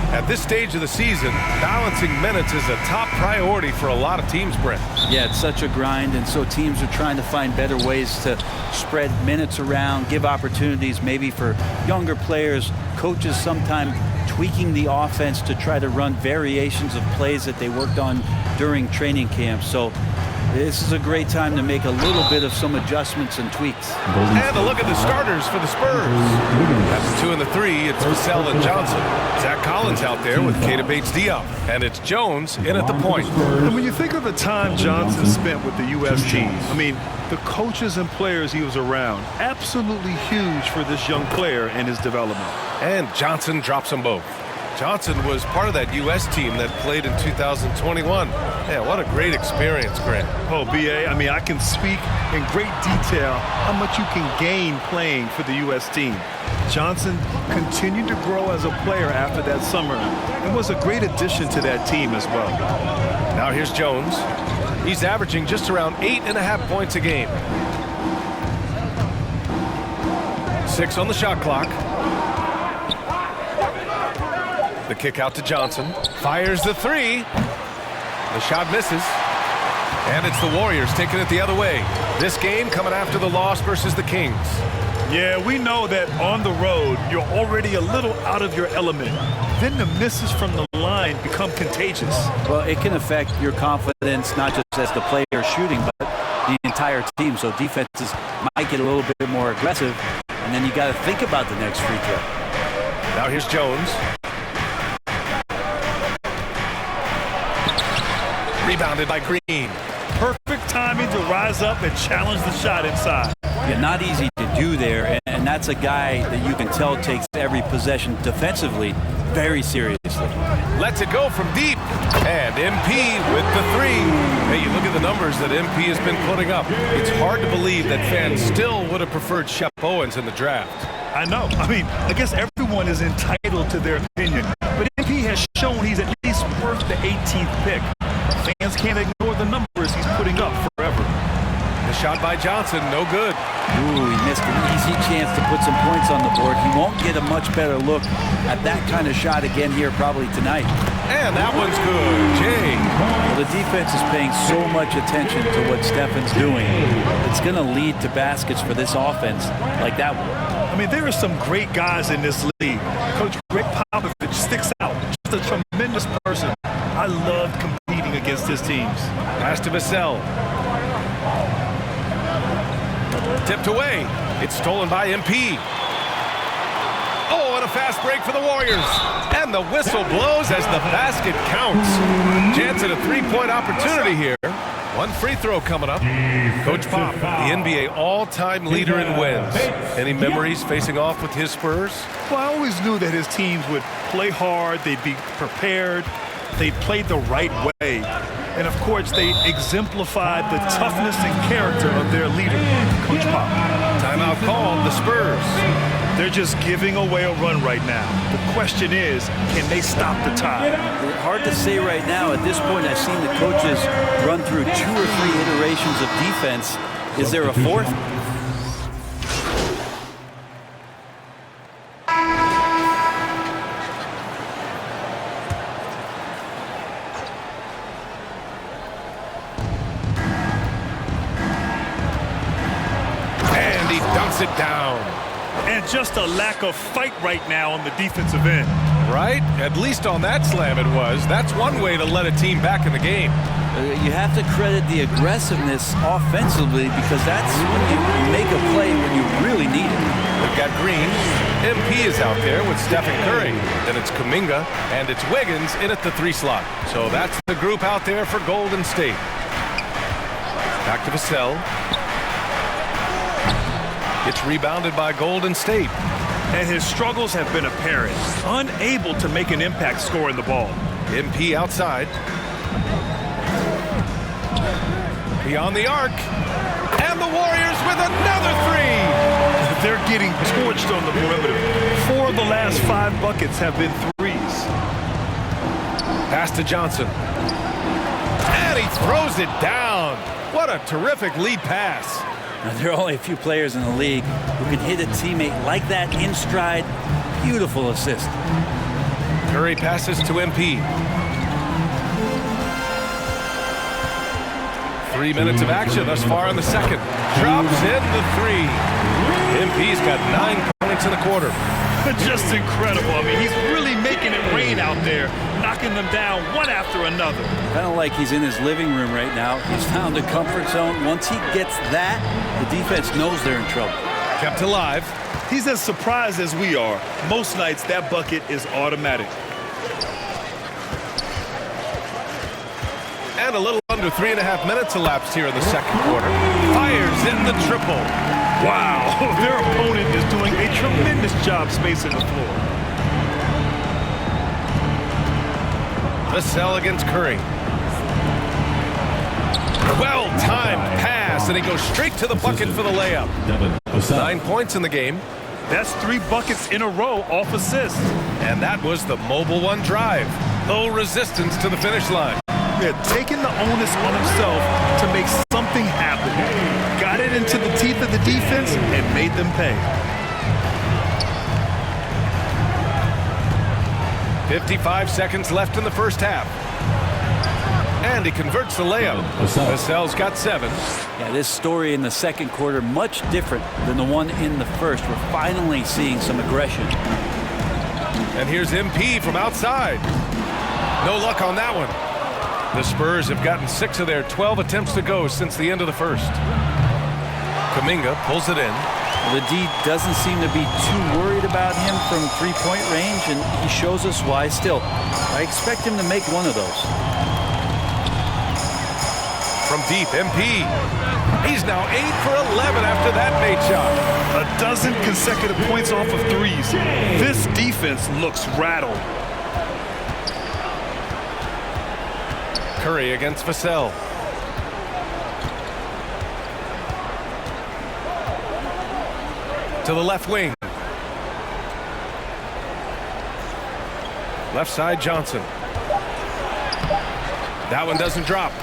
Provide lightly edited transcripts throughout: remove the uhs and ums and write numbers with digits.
At this stage of the season, balancing minutes is a top priority for a lot of teams, Brent. Yeah, it's such a grind, and so teams are trying to find better ways to spread minutes around, give opportunities maybe for younger players, coaches sometimes tweaking the offense to try to run variations of plays that they worked on during training camp. So this is a great time to make a little bit of some adjustments and tweaks. And a look at the starters for the Spurs. At the 2 and the 3, it's Vassell and Johnson. Zach Collins out there with Keita Bates-Diop. And it's Jones in at the point. And when you think of the time Johnson spent with the U.S. team, I mean, the coaches and players he was around, absolutely huge for this young player and his development. And Johnson drops them both. Johnson was part of that U.S. team that played in 2021. Yeah, what a great experience, Grant. Oh, B.A., I mean, I can speak in great detail how much you can gain playing for the U.S. team. Johnson continued to grow as a player after that summer and was a great addition to that team as well. Now here's Jones. He's averaging just around 8.5 points a game. 6 on the shot clock. The kick out to Johnson. Fires the 3. The shot misses. And it's the Warriors taking it the other way. This game coming after the loss versus the Kings. Yeah, we know that on the road, you're already a little out of your element. Then the misses from the line become contagious. Well, it can affect your confidence, not just as the player shooting, but the entire team. So defenses might get a little bit more aggressive, and then you got to think about the next free throw. Now here's Jones. Rebounded by Green. Perfect timing to rise up and challenge the shot inside. Yeah, not easy to do there, and that's a guy that you can tell takes every possession defensively very seriously. Lets it go from deep. And MP with the 3. Hey, you look at the numbers that MP has been putting up. It's hard to believe that fans still would have preferred Shep Owens in the draft. I know. I mean, I guess everyone is entitled to their opinion. But MP has shown he's at least worth the 18th pick. Fans can't ignore the numbers he's putting up forever. The shot by Johnson, no good. Ooh, he missed an easy chance to put some points on the board. He won't get a much better look at that kind of shot again here probably tonight. And that one's good. Jay. Well, the defense is paying so much attention to what Stefan's doing. It's going to lead to baskets for this offense like that one. I mean, there are some great guys in this league. Coach Greg Popovich sticks out. Just a tremendous person. I love competing against his teams. Pass to Vassell. Tipped away. It's stolen by MP. Oh, and a fast break for the Warriors. And the whistle blows as the basket counts. Chance at a 3-point opportunity here. One free throw coming up. Coach Pop, the NBA all-time leader in wins. Any memories facing off with his Spurs? Well, I always knew that his teams would play hard, they'd be prepared, they played the right way. And of course, they exemplified the toughness and character of their leader, Coach Pop. Timeout called, the Spurs. They're just giving away a run right now. The question is, can they stop the tide? Hard to say right now. At this point, I've seen the coaches run through 2 or 3 iterations of defense. Is there a 4th? And he dunks it down. And just a lack of fight right now on the defensive end. Right? At least on that slam it was. That's one way to let a team back in the game. You have to credit the aggressiveness offensively because that's when you make a play when you really need it. We've got Green. MP is out there with Stephen Curry. Then it's Kuminga, and it's Wiggins in at the 3 slot. So that's the group out there for Golden State. Back to Vassell. It's rebounded by Golden State. And his struggles have been apparent. Unable to make an impact scoring the ball. MP outside. Beyond the arc. And the Warriors with another 3. They're getting torched on the perimeter. 4 of the last 5 buckets have been 3s. Pass to Johnson. And he throws it down. What a terrific lead pass. Now, there are only a few players in the league who can hit a teammate like that in stride. Beautiful assist. Curry passes to MP. 3 minutes of action thus far in the second. Drops in the three. MP's got 9 points in the quarter. Just incredible. I mean, he's really making it rain out there, knocking them down one after another. Kind of like he's in his living room right now. He's found a comfort zone. Once he gets that, the defense knows they're in trouble. Kept alive. He's as surprised as we are. Most nights, that bucket is automatic. And a little under 3.5 minutes elapsed here in the second quarter. Fires in the triple. Wow, their opponent is doing a tremendous job spacing the floor. Vassell against Curry. Well-timed pass, and he goes straight to the bucket for the layup. 9 points in the game. That's 3 buckets in a row off assists. And that was the Mobile One drive. Low resistance to the finish line. Yeah, taking the onus on himself to make something happen. Got it into the teeth of the defense and made them pay. 55 seconds left in the first half. And he converts the layup. Vassell's got 7. Yeah, this story in the second quarter, much different than the one in the first. We're finally seeing some aggression. And here's MP from outside. No luck on that one. The Spurs have gotten 6 of their 12 attempts to go since the end of the first. Kuminga pulls it in. Well, the D doesn't seem to be too worried about him from three-point range, and he shows us why still. I expect him to make one of those. From deep, MP. He's now 8 for 11 after that made shot. A dozen consecutive points off of threes. This defense looks rattled. Curry against Vassell. To the left wing. Left side, Johnson. That one doesn't drop.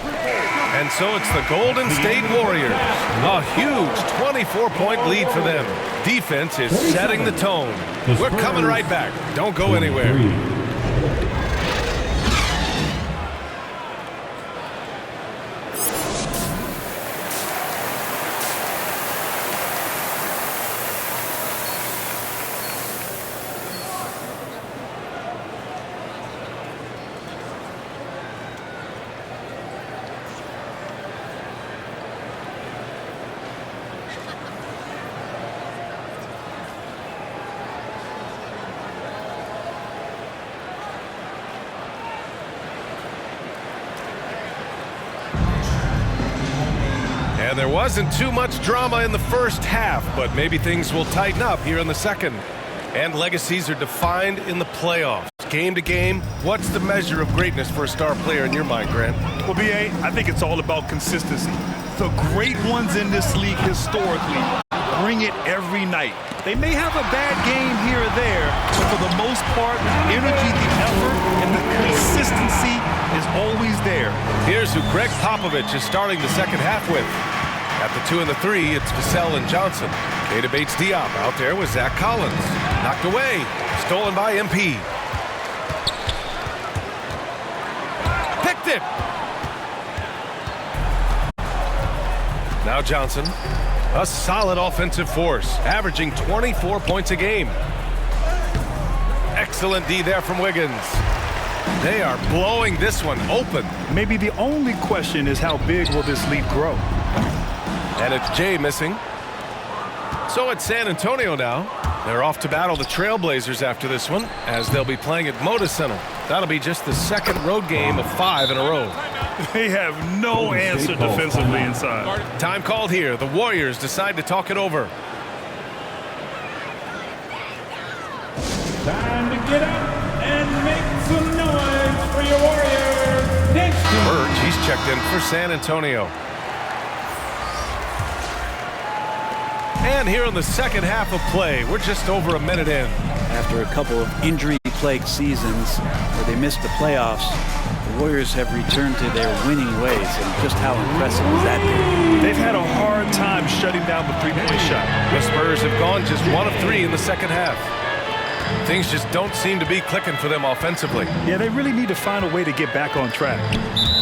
And so it's the Golden State Warriors. A huge 24-point lead for them. Defense is setting the tone. We're coming right back. Don't go anywhere. And there wasn't too much drama in the first half, but maybe things will tighten up here in the second. And legacies are defined in the playoffs. Game to game, what's the measure of greatness for a star player in your mind, Grant? Well, B.A., I think it's all about consistency. The great ones in this league historically bring it every night. They may have a bad game here or there, but for the most part, the energy, the effort, and the consistency is always there. Here's who Greg Popovich is starting the second half with. At the 2 and the 3, it's Vassell and Johnson. Keita Bates-Diop out there with Zach Collins. Knocked away. Stolen by MP. Picked it. Now Johnson. A solid offensive force, averaging 24 points a game. Excellent D there from Wiggins. They are blowing this one open. Maybe the only question is how big will this lead grow? And it's Jay missing. So it's San Antonio now. They're off to battle the Trailblazers after this one, as they'll be playing at Moda Center. That'll be just the second road game of 5 in a row. They have no answer defensively inside. Time called here. The Warriors decide to talk it over. Time to get up and make some noise for your Warriors. Next to Burge, he's checked in for San Antonio. And here in the second half of play, we're just over a minute in. After a couple of injury-plagued seasons where they missed the playoffs, Warriors have returned to their winning ways, and just how impressive is that been? They've had a hard time shutting down the three-point shot. The Spurs have gone just 1 of 3 in the second half. Things just don't seem to be clicking for them offensively. Yeah, they really need to find a way to get back on track.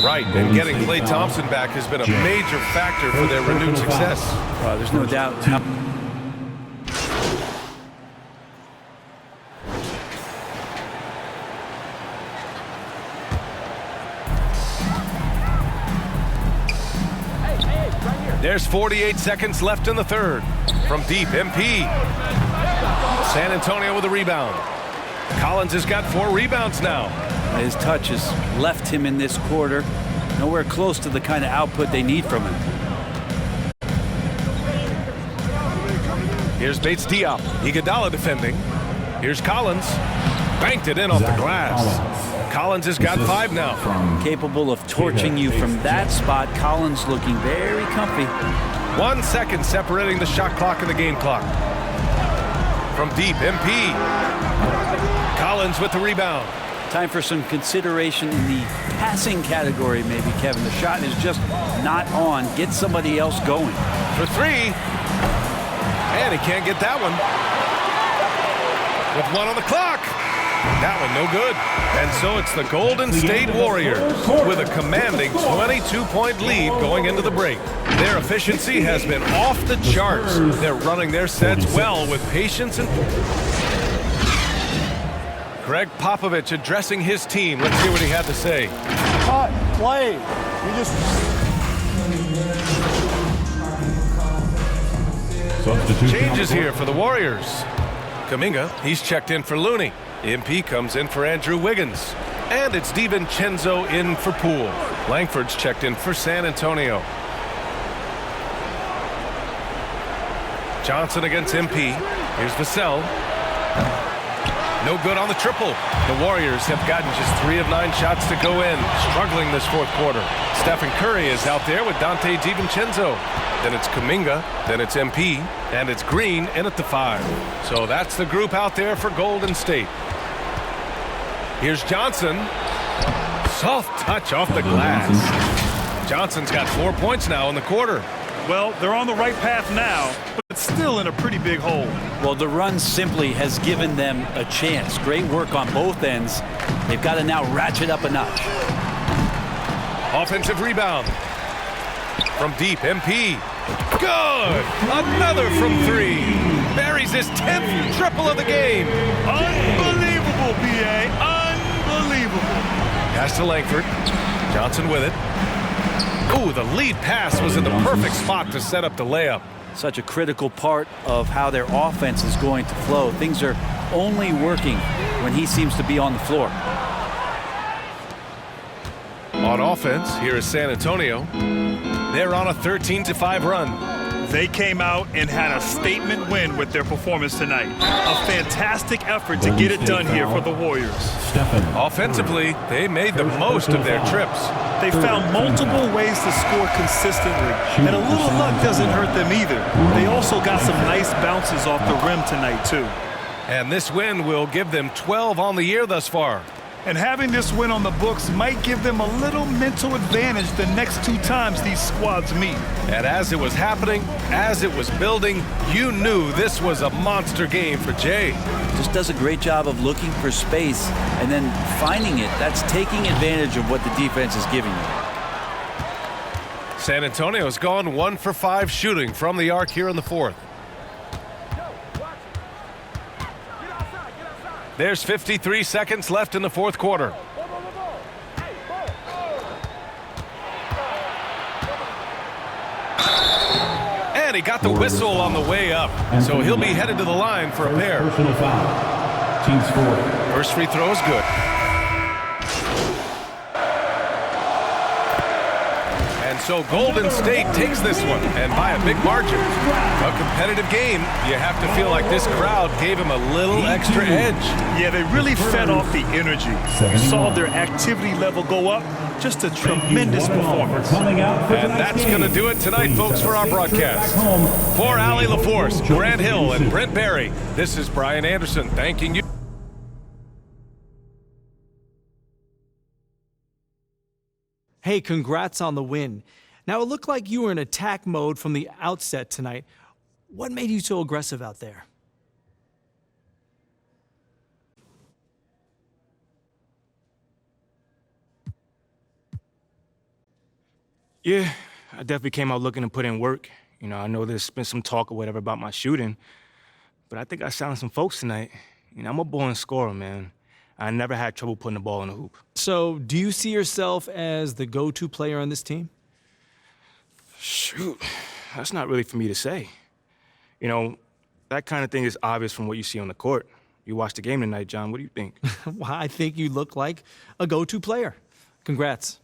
Right, and getting Klay Thompson back has been a major factor for their renewed success. There's no doubt. There's 48 seconds left in the third. From deep, MP. San Antonio with a rebound. Collins has got 4 rebounds now. His touch has left him in this quarter. Nowhere close to the kind of output they need from him. Here's Bates Diop. Iguodala defending. Here's Collins. Banked it in off the glass. Collins has got 5 now. Capable of torching you from that spot. Collins looking very comfy. 1 second separating the shot clock and the game clock. From deep, MP. Collins with the rebound. Time for some consideration in the passing category, maybe, Kevin. The shot is just not on. Get somebody else going. For 3. And he can't get that one. With 1 on the clock. That one no good. And so it's the Golden State Warriors with a commanding 22-point lead going into the break. Their efficiency has been off the charts. They're running their sets well with patience and... Greg Popovich addressing his team. Let's hear what he had to say. Cut, play. You just... Changes here for the Warriors. Kuminga, he's checked in for Looney. MP comes in for Andrew Wiggins. And it's DiVincenzo in for Poole. Langford's checked in for San Antonio. Johnson against MP. Here's Vassell. No good on the triple. The Warriors have gotten just 3 of 9 shots to go in, struggling this fourth quarter. Stephen Curry is out there with Dante DiVincenzo. Then it's Kuminga, then it's MP, and it's Green in at the 5. So that's the group out there for Golden State. Here's Johnson. Soft touch off the glass. Johnson's got 4 points now in the quarter. Well, they're on the right path now, but still in a pretty big hole. Well, the run simply has given them a chance. Great work on both ends. They've got to now ratchet up a notch. Offensive rebound. From deep, MP. Good! Another from 3. Buries his 10th triple of the game. Unbelievable, B.A. Unbelievable. Pass to Langford. Johnson with it. Ooh, the lead pass was in the perfect spot to set up the layup. Such a critical part of how their offense is going to flow. Things are only working when he seems to be on the floor. On offense, here is San Antonio. They're on a 13-5 run. They came out and had a statement win with their performance tonight. A fantastic effort to get it done here for the Warriors. Offensively, they made the most of their trips. They found multiple ways to score consistently, and a little luck doesn't hurt them either. They also got some nice bounces off the rim tonight, too. And this win will give them 12 on the year thus far. And having this win on the books might give them a little mental advantage the next 2 times these squads meet. And as it was happening, as it was building, you knew this was a monster game for Jay. Just does a great job of looking for space and then finding it. That's taking advantage of what the defense is giving you. San Antonio's gone 1 for 5 shooting from the arc here in the fourth. There's 53 seconds left in the fourth quarter. And he got the whistle on the way up, so he'll be headed to the line for a pair. Personal foul. Team score. First free throw is good. And so Golden State takes this one, and by a big margin. A competitive game, you have to feel like this crowd gave him a little extra edge. Yeah, they really fed off the energy. You saw their activity level go up. Just a tremendous performance. And that's going to do it tonight, folks, for our broadcast. For Allie LaForce, Grant Hill, and Brent Barry, this is Brian Anderson thanking you. Hey, congrats on the win. Now, it looked like you were in attack mode from the outset tonight. What made you so aggressive out there? Yeah, I definitely came out looking to put in work. You know, I know there's been some talk or whatever about my shooting, but I think I silenced some folks tonight. You know, I'm a born scorer, man. I never had trouble putting the ball in the hoop. So, do you see yourself as the go-to player on this team? Shoot, that's not really for me to say. You know, that kind of thing is obvious from what you see on the court. You watched the game tonight, John. What do you think? Well, I think you look like a go-to player. Congrats.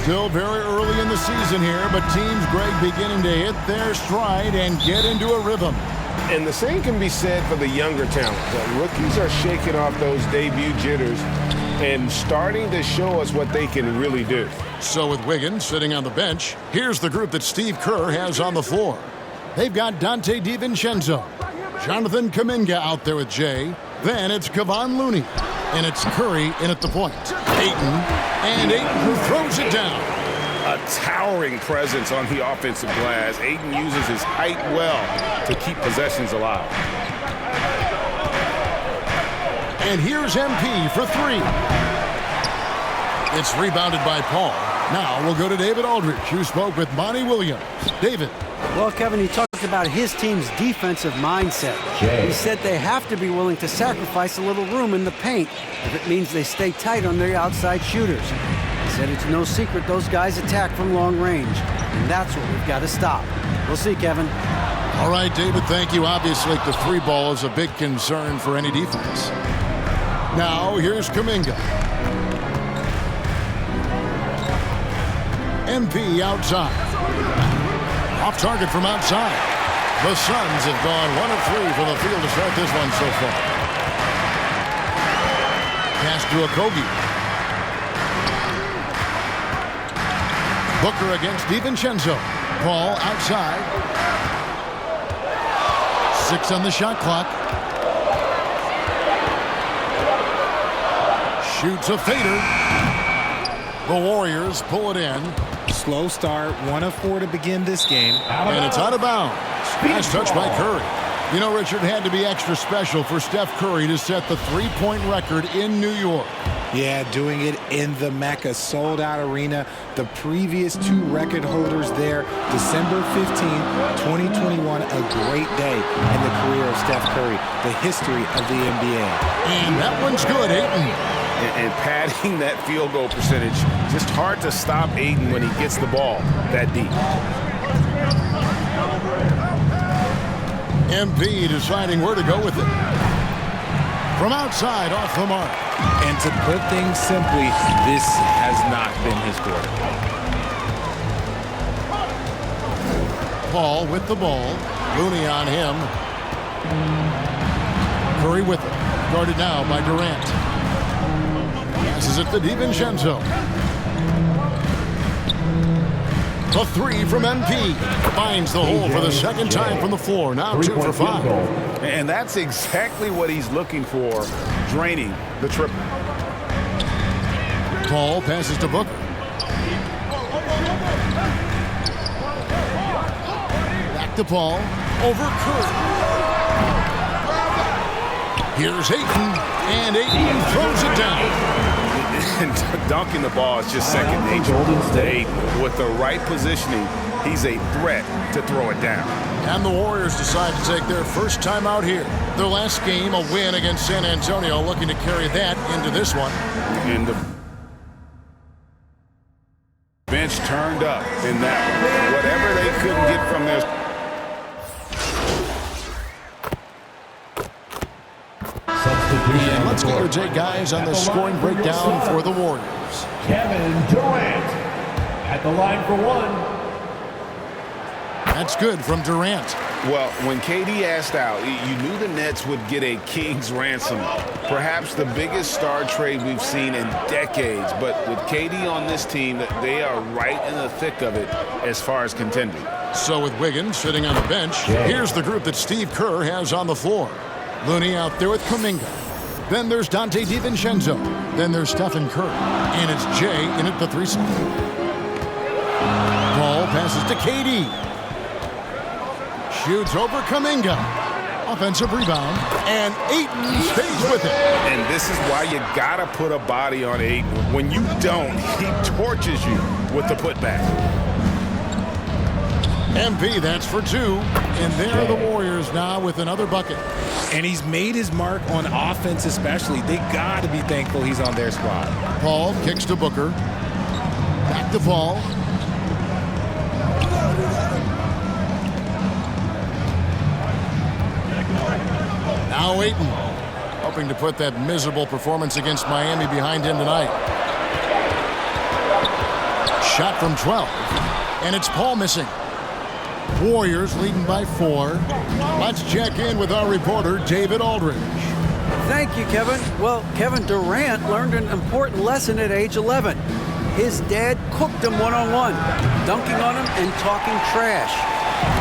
Still very early in the season here, but teams, Greg, beginning to hit their stride and get into a rhythm. And the same can be said for the younger talent. The rookies are shaking off those debut jitters and starting to show us what they can really do. So with Wiggins sitting on the bench, here's the group that Steve Kerr has on the floor. They've got Dante DiVincenzo, Jonathan Kuminga out there with Jay. Then it's Kevon Looney. And it's Curry in at the point. Ayton who throws it down. A towering presence on the offensive glass. Ayton uses his height well to keep possessions alive. And here's MP for three. It's rebounded by Paul. Now we'll go to David Aldridge, who spoke with Monty Williams. David. Well, Kevin, he talked about his team's defensive mindset. He said they have to be willing to sacrifice a little room in the paint if it means they stay tight on their outside shooters. He said it's no secret those guys attack from long range, and that's what we've got to stop. We'll see, Kevin. All right, David, thank you. Obviously, the three ball is a big concern for any defense. Now, here's Kuminga. MP outside. Off target from outside. The Suns have gone 1 of 3 from the field to start this one so far. Pass to Okogie. Booker against DiVincenzo. Paul outside. 6 on the shot clock. Shoots a fader. The Warriors pull it in. Slow start, 1 of 4 to begin this game. And it's out of bounds. Nice touch by Curry. You know, Richard, had to be extra special for Steph Curry to set the three-point record in New York. Yeah, doing it in the Mecca sold-out arena. The previous 2 record holders there, December 15th, 2021, a great day in the career of Steph Curry, the history of the NBA. And that one's good, Ayton. And padding that field goal percentage, just hard to stop Ayton when he gets the ball that deep. MP deciding where to go with it. From outside, off the mark. And to put things simply, this has not been his quarter. Paul with the ball. Looney on him. Curry with it. Guarded now by Durant. Passes it to DiVincenzo. The three from MP. Finds the hole for the second time from the floor. Now 2 for 5. And that's exactly what he's looking for, draining the triple. Paul passes to Booker. Back to Paul. Over Curry. Here's Ayton. And Ayton throws it down. And dunking the ball is just second nature to Ayton. With the right positioning, he's a threat to throw it down. And the Warriors decide to take their first time out here. Their last game, a win against San Antonio, looking to carry that into this one. And the bench turned up in that one. Whatever they couldn't get from their... And let's get your take, guys, on the scoring breakdown for the Warriors. Kevin Durant at the line for one. That's good from Durant. Well, when KD asked out, you knew the Nets would get a king's ransom. Perhaps the biggest star trade we've seen in decades. But with KD on this team, they are right in the thick of it as far as contending. So with Wiggins sitting on the bench, here's the group that Steve Kerr has on the floor. Looney out there with Kuminga. Then there's Donte DiVincenzo. Then there's Stephen Curry. And it's Jay in at the 3 spot. Ball passes to KD. Shoots over Kuminga. Offensive rebound. And Ayton stays with it. And this is why you got to put a body on Ayton. When you don't, he torches you with the putback. MP, that's for 2. And there are the Warriors now with another bucket. And he's made his mark on offense especially. They got to be thankful he's on their squad. Paul kicks to Booker. Back to Paul. Now Ayton, hoping to put that miserable performance against Miami behind him tonight. Shot from 12. And it's Paul missing. Warriors leading by 4. Let's check in with our reporter, David Aldridge. Thank you, Kevin. Well, Kevin Durant learned an important lesson at age 11. His dad cooked him one-on-one, dunking on him and talking trash.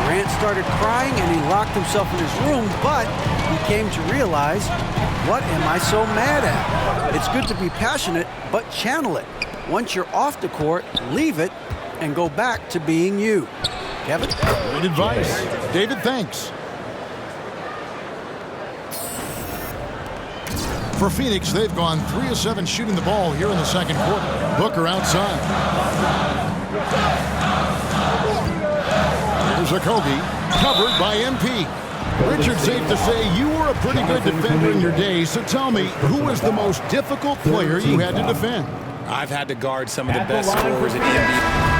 Durant started crying and he locked himself in his room, but he came to realize, what am I so mad at? It's good to be passionate, but channel it. Once you're off the court, leave it and go back to being you. Kevin? Great advice. David, thanks. For Phoenix, they've gone 3 of 7 shooting the ball here in the second quarter. Booker outside. Here's Okogie, covered by MP. Richard, safe to say you were a pretty good defender in your day, so tell me, who was the most difficult player you had to defend? I've had to guard some of the best scorers in the NBA.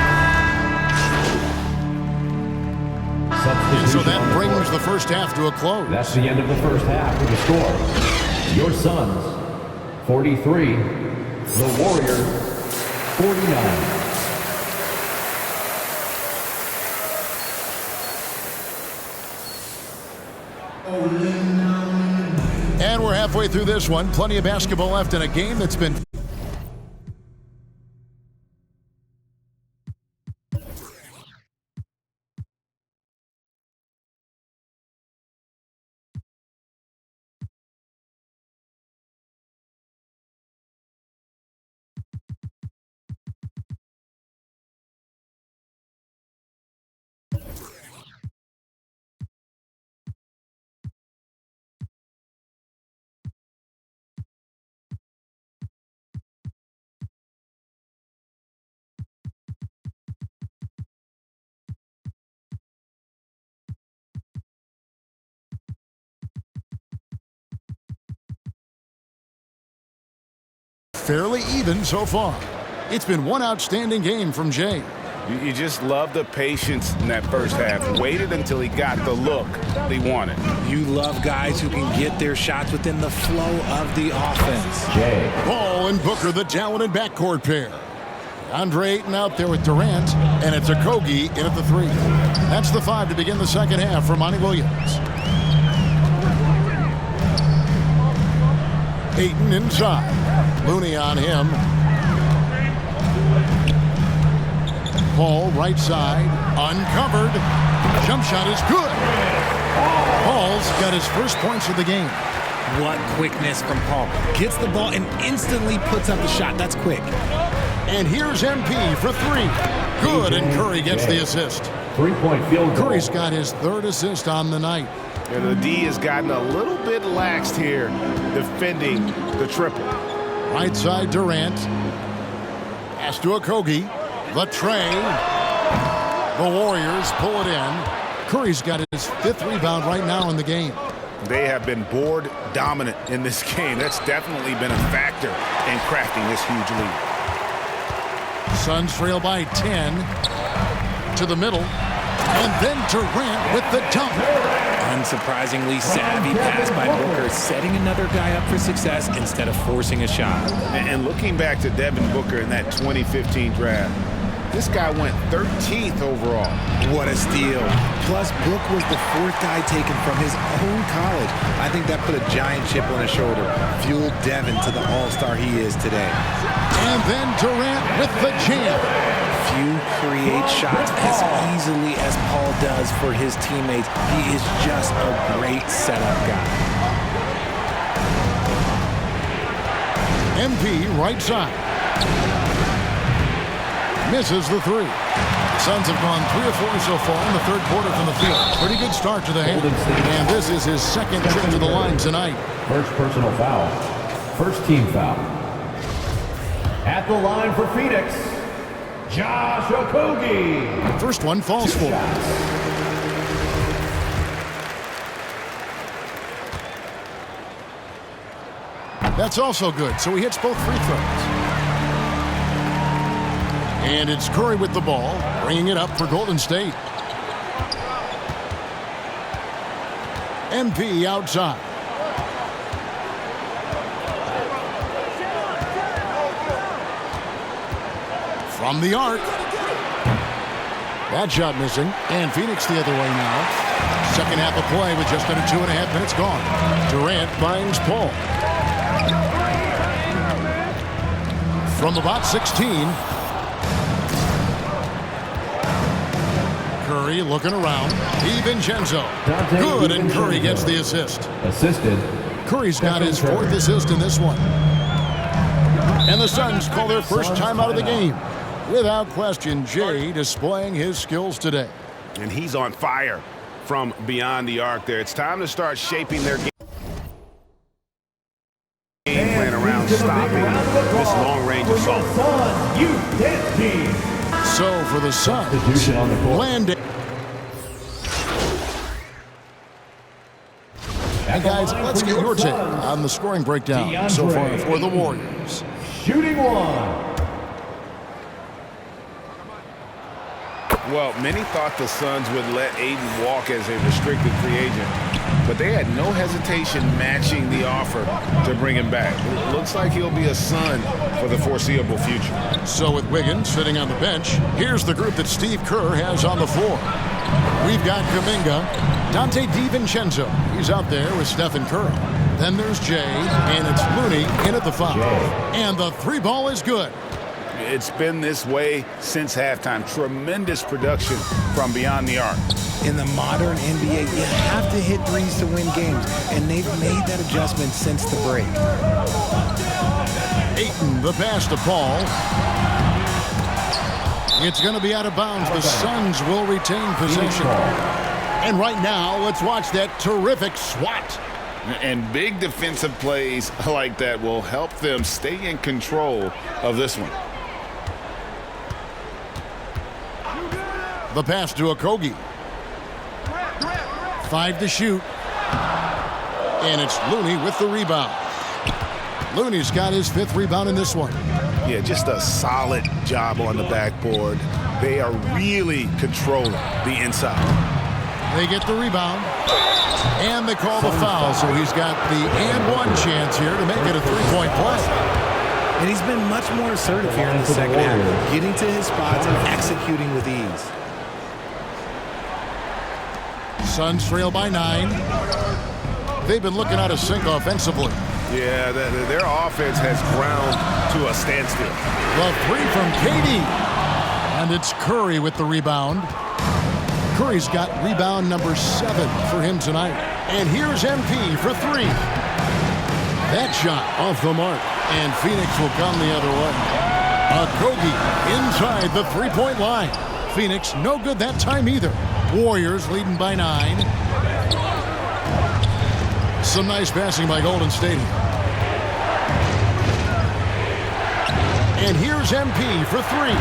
So that brings the first half to a close. That's the end of the first half with the score. Your Suns, 43. The Warriors, 49. And we're halfway through this one. Plenty of basketball left in a game that's been... fairly even so far. It's been one outstanding game from Jay. You just love the patience in that first half. Waited until he got the look they wanted. You love guys who can get their shots within the flow of the offense. Paul and Booker, the talented backcourt pair. Andre Ayton out there with Durant, and it's Okogie in at the 3. That's the 5 to begin the second half for Monty Williams. Ayton inside. Looney on him. Paul right side, uncovered. Jump shot is good. Paul's got his first points of the game. What quickness from Paul. Gets the ball and instantly puts up the shot. That's quick. And here's MP for 3. Good, and Curry gets the assist. 3-point field goal. Curry's got his 3rd assist on the night. And the D has gotten a little bit laxed here defending the triple. Right side Durant. Pass to Okogie. The tray. The Warriors pull it in. Curry's got his 5th rebound right now in the game. They have been board dominant in this game. That's definitely been a factor in crafting this huge lead. Suns trail by 10. To the middle. And then Durant with the dunk. Unsurprisingly savvy pass by Booker, setting another guy up for success instead of forcing a shot. And looking back to Devin Booker in that 2015 draft, this guy went 13th overall. What a steal. Plus, Book was the 4th guy taken from his own college. I think that put a giant chip on his shoulder, fueled Devin to the all-star he is today. And then Durant with the jam. Few create shots as easily as Paul does for his teammates. He is just a great setup guy. MP right side. Misses the 3. Suns have gone 3 of 4 so far in the 3rd quarter from the field. Pretty good start to the hand. And this is his 2nd trip to the line tonight. First personal foul. First team foul. At the line for Phoenix, Josh Okogie. First one falls for him. That's also good, so he hits both free throws. And it's Curry with the ball, bringing it up for Golden State. MP outside. From the arc. That shot missing. And Phoenix the other way now. Second half of play with just under 2.5 minutes gone. Durant finds Paul. From about 16. Curry looking around. DiVincenzo. Good, and Curry gets the assist. Assisted. Curry's got his 4th assist in this one. And the Suns call their first time out of the game. Without question, Jay displaying his skills today. And he's on fire from beyond the arc there. It's time to start shaping their game plan around stopping this long-range assault. So for the Suns, Landing. And guys, let's get your take on the scoring breakdown so far for the Warriors. Shooting 1. Well, many thought the Suns would let Ayton walk as a restricted free agent, but they had no hesitation matching the offer to bring him back. It looks like he'll be a Sun for the foreseeable future. So with Wiggins sitting on the bench, here's the group that Steve Kerr has on the floor. We've got Kuminga, Donte DiVincenzo. He's out there with Stephen Curry. Then there's Jay, and it's Looney in at the foul. And the 3 ball is good. It's been this way since halftime. Tremendous production from beyond the arc. In the modern NBA, you have to hit threes to win games, and they've made that adjustment since the break. Ayton, the pass to Paul. It's going to be out of bounds. The Suns will retain possession. And right now, let's watch that terrific swat. And big defensive plays like that will help them stay in control of this one. The pass to Okogie. 5 to shoot. And it's Looney with the rebound. Looney's got his 5th rebound in this one. Yeah, just a solid job on the backboard. They are really controlling the inside. They get the rebound. And they call the foul, so he's got the and-one chance here to make it a 3-point play. And he's been much more assertive here in the second half, getting to his spots and executing with ease. Suns trail by 9. They've been looking out of sync offensively. Yeah, their offense has ground to a standstill. The 3 from KD. And it's Curry with the rebound. Curry's got rebound number 7 for him tonight. And here's MP for 3. That shot off the mark. And Phoenix will come the other way. Okogie inside the 3-point line. Phoenix no good that time either. Warriors leading by 9. Some nice passing by Golden State. And here's MP for 3.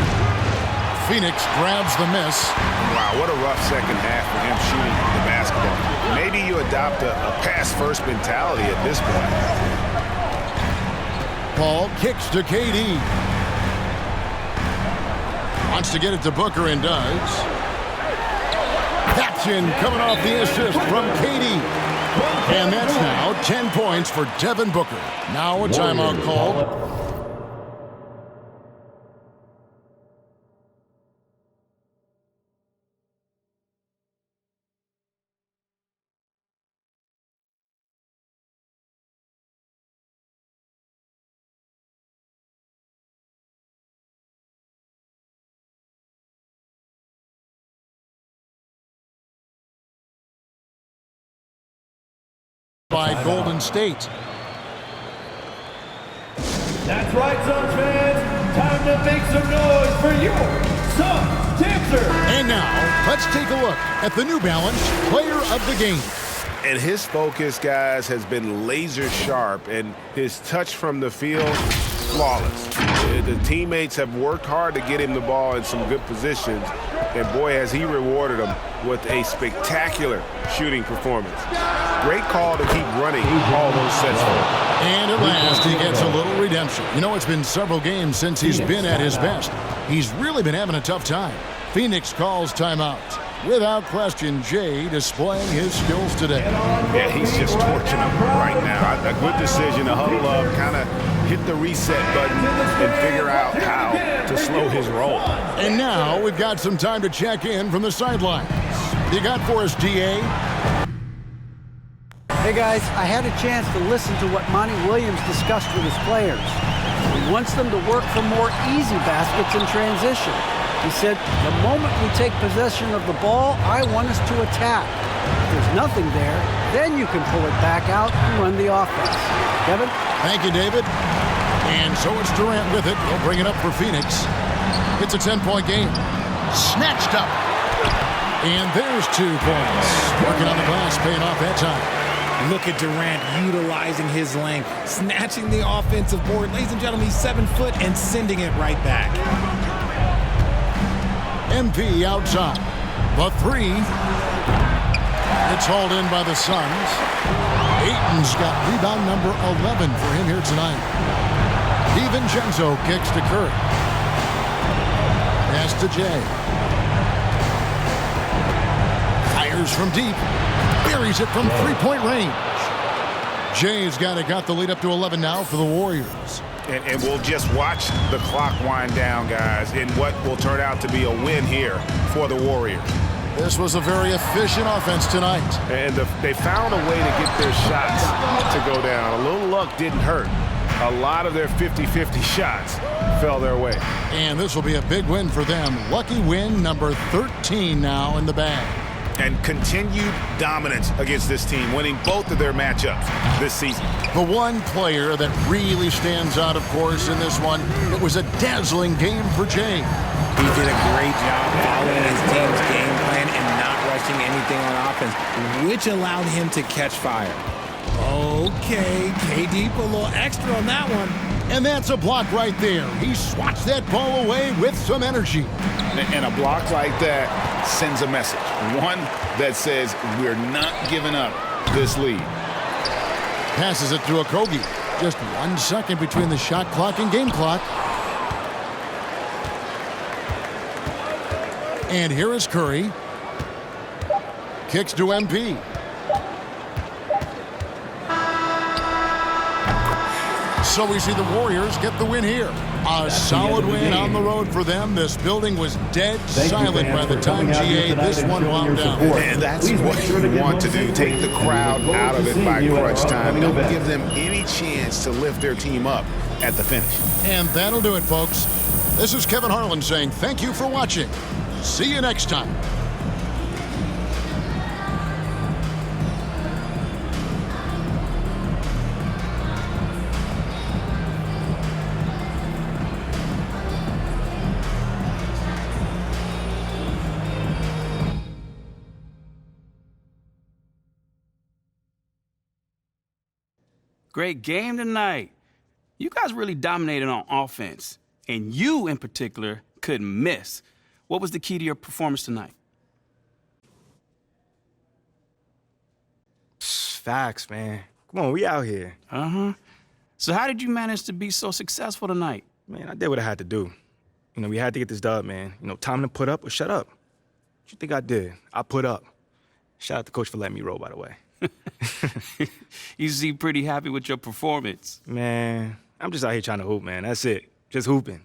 Phoenix grabs the miss. Wow, what a rough second half for him shooting the basketball. Maybe you adopt a pass-first mentality at this point. Paul kicks to KD. Wants to get it to Booker and does. That's in, coming off the assist from KD. And that's now 10 points for Devin Booker. Now a timeout called. By Golden State. That's right, Suns fans. Time to make some noise for your Suns Dancer. And now, let's take a look at the New Balance Player of the Game. And his focus, guys, has been laser sharp, and his touch from the field, flawless. The teammates have worked hard to get him the ball in some good positions, and boy, has he rewarded them with a spectacular shooting performance. Great call to keep running all those sets for him. And at last, he gets a little redemption. You know, it's been several games since he's been at his best. He's really been having a tough time. Phoenix calls timeout. Without question, Jay displaying his skills today. Yeah, he's just torching them right now. A good decision to huddle up, kind of hit the reset button and figure out how to slow his roll. And now we've got some time to check in from the sidelines. You got for us, DA? Hey guys, I had a chance to listen to what Monty Williams discussed with his players. He wants them to work for more easy baskets in transition. He said, the moment we take possession of the ball, I want us to attack. If there's nothing there, then you can pull it back out and run the offense. Kevin? Thank you, David. And so it's Durant with it. He'll bring it up for Phoenix. It's a 10-point game. Snatched up. And there's 2 points. Working on the glass, paying off that time. Look at Durant utilizing his length, snatching the offensive board. Ladies and gentlemen, he's 7 foot and sending it right back. MP outside. The 3. It's hauled in by the Suns. Ayton's got rebound number 11 for him here tonight. DiVincenzo kicks to Curry. Pass to Jay. Fires from deep. Buries it from 3-point range. Jay's got the lead up to 11 now for the Warriors. And we'll just watch the clock wind down, guys, in what will turn out to be a win here for the Warriors. This was a very efficient offense tonight. And they found a way to get their shots to go down. A little luck didn't hurt. A lot of their 50-50 shots fell their way. And this will be a big win for them. Lucky win number 13 now in the bag. And continued dominance against this team, winning both of their matchups this season. The one player that really stands out, of course, in this one, it was a dazzling game for Jay. He did a great job following his team's game plan and not rushing anything on offense, which allowed him to catch fire. Okay, KD put a little extra on that one. And that's a block right there. He swats that ball away with some energy. And a block like that sends a message. One that says we're not giving up this lead. Passes it to Okogie. Just 1 second between the shot clock and game clock. And here is Curry. Kicks to MP. So we see the Warriors get the win here. A solid win on the road for them. This building was dead silent by the time GA this one wound down. And that's what you want to do. Take the crowd out of it by crunch time. Don't give them any chance to lift their team up at the finish. And that'll do it, folks. This is Kevin Harlan saying thank you for watching. See you next time. Great game tonight. You guys really dominated on offense, and you in particular couldn't miss. What was the key to your performance tonight? Facts, man. Come on, we out here. Uh-huh. So how did you manage to be so successful tonight? Man, I did what I had to do. You know, we had to get this dub, man. You know, time to put up or shut up. What you think I did? I put up. Shout out to Coach for letting me roll, by the way. You seem pretty happy with your performance. Man, I'm just out here trying to hoop, man. That's it. Just hooping.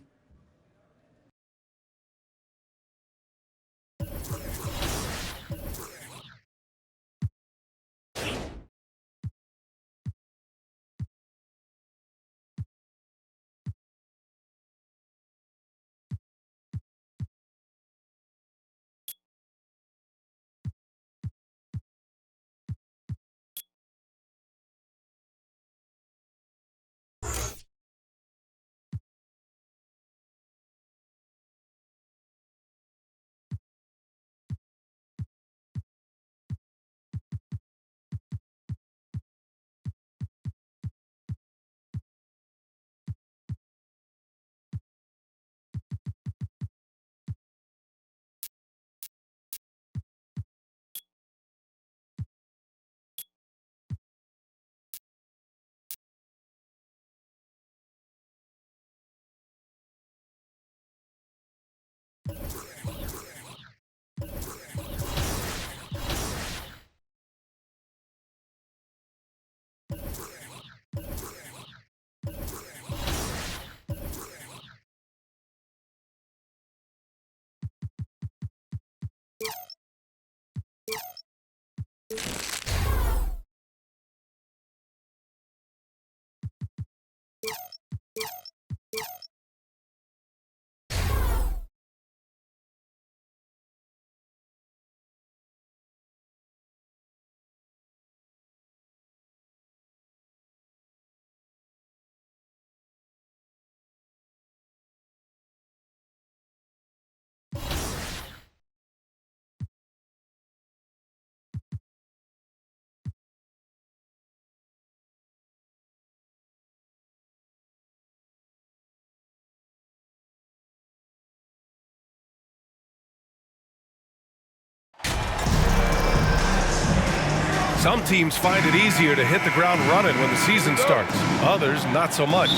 Some teams find it easier to hit the ground running when the season starts. Others, not so much.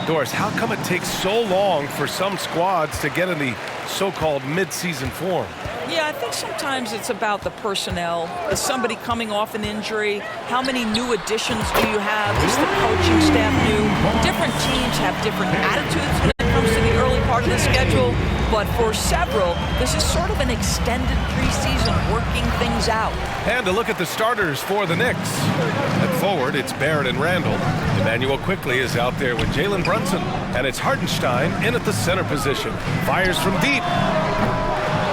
Doris, how come it takes so long for some squads to get in the so-called mid-season form? Yeah, I think sometimes it's about the personnel. Is somebody coming off an injury? How many new additions do you have? Is the coaching staff new? Different teams have different attitudes when it comes to the early part of the schedule. But for several, this is sort of an extended preseason, working things out. And to look at the starters for the Knicks. At forward, it's Barrett and Randall. Emmanuel Quickley is out there with Jalen Brunson. And it's Hartenstein in at the center position. Fires from deep.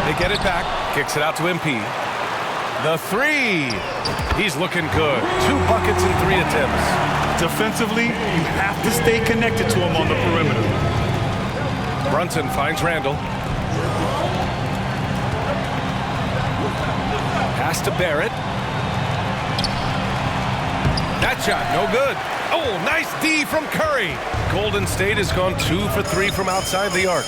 They get it back. Kicks it out to MP. The three. He's looking good. 2 buckets in 3 attempts. Defensively, you have to stay connected to him on the perimeter. Brunson finds Randall. Pass to Barrett. That shot, no good. Oh, nice D from Curry. Golden State has gone 2 for 3 from outside the arc.